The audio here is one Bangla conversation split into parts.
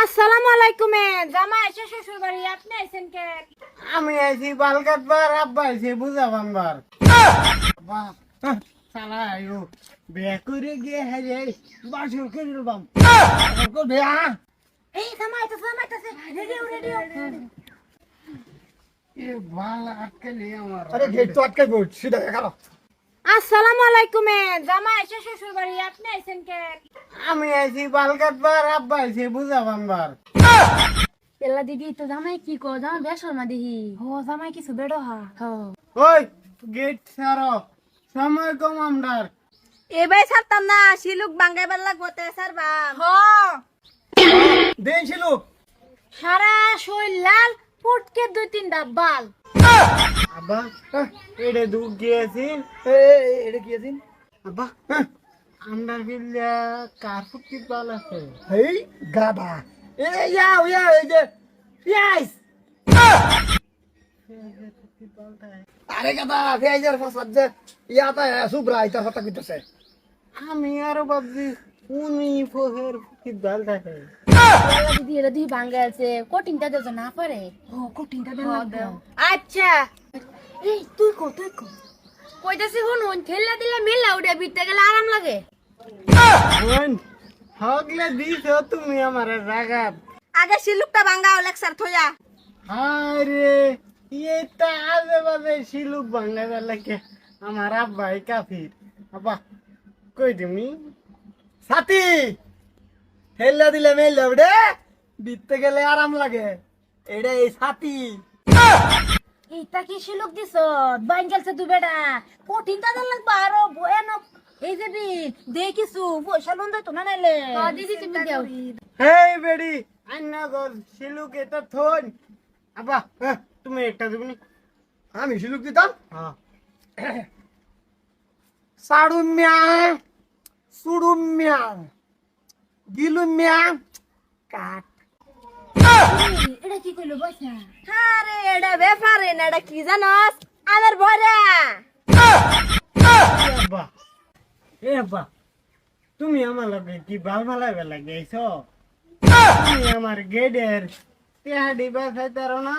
আসসালামু আলাইকুম জামাই এসে শ্বশুর বাড়ি আপনি আইছেন কে? আমি আইছি বাল কাটবার, আব্বা আইছে বুঝা বানবার। বাপ সালা আয়ো বিয়া করে গিয়ে হারে বাসর করে দিলাম বিয়া। এই জামাই তো রেডিও এ বাল আটকালি আমার। আরে গেট তো আটকে বল সিধা খারাপ। আসসালামু আলাইকুম জামাই এসে শ্বশুর বাড়ি আপনি আইছেন কে? আমি আইছি বাল কাটবার, আব্বা আইছে বুঝা বানবার। পেলা দিদি তো জামাই কি কো জামাই বেসর মা দিহি ও জামাই কিছু বেড়ো হা ওই গেট ছাড়ো, সময় কম আমদার। এবাই ছাড়তাম না শিলুক বাঙ্গাইবার লাগবো তে ছাড়বাম হ দেন ছিল সারা শরীর লাল ফুটকে 2-3টা বাল আব্বা এডে দুঃখ গিয়েছিন। এটা কি আছেন? আব্বা আমদার বিল্লা কার ফুটি বাল আছে। এই গাদা ইয়া এই যে পিয়াইস। আরে গাদা পিয়াইজের ফসল যে ইয়াটা সুব্রা এটা কথা কইতেছে। আমি আরো ভাবছি উনি ফোহের ফুটি বাল থাকে। পেলা দিদি এটা দিহি বাঙ্গাই আছে কোটিংটা দেও না পারে ও কোটিংটা দেন লাগবে আচ্ছা এই তুই কো কইতাছি হুন ঠেলা দিলে মেলা উড়ে বিতে গেলে আরাম লাগে বোন হগলে দিছ তুমি আমার রাগাত। আগে শিলুকটা বাঙ্গাও লেকচার থইয়া আরে এটা আজে বাজে শিলুক বাংলা লাগে আমার আব্বাই কাফির। আব্বা কই তুমি সাথী ঠেলা দিলে মেল রে বিতে গেলে আরাম লাগে। এটা এই সাথী এইটা কি শিলুক দিছ বাঙ্গালছে তুই বেটা কোটিংটা দেন লাগবে আরো ভয়ানক এই যে বি দেখিছু পয়সা লোন দেয় তো না নাইলে দিদি তুমি দাও হেই বেডি আন্না গর শিলুক এটা থন। আব্বা তুমি একটা দিবনি। আমি সুযোগ দিতাম। হ্যাঁ সাড়ুমিয়া সুড়ুমিয়া গিলুমিয়া কাট। এটা কি কইলো বসা আরে এটা ব্যাপারে না এটা কি জানোস আমার ভরা আব্বা এ আব্বা তুমি আমার লগে কি ভাল ভালাইবে লাগাইছ? তুমি আমার গেডের তেহাডি বাসাইতারো না।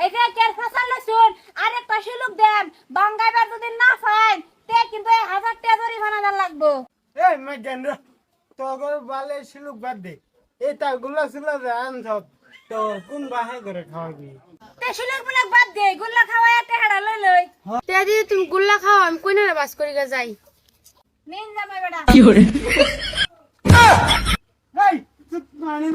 এই যে কের ফাসালে শুন আরেকটা শিলুক দেন বাঙ্গাইবার যদি না পাইন তে কিন্তু 1000 টাকা জরিমানা দেন লাগবো এই মেজেন্দ্র তোর বালে শিলুক বাদ দে। এটা গুলা সুলা আনছ তো কোন বাহে করে খাওয়াবি? তে শিলুক বলে বাদ দে গুল্লা খাওয়ায় টেহাড়া লই লই তে দিদি তুমি গুল্লা খাও আমি কইনা বাস করি গা যাই নিন জামাই বেটা এই পানি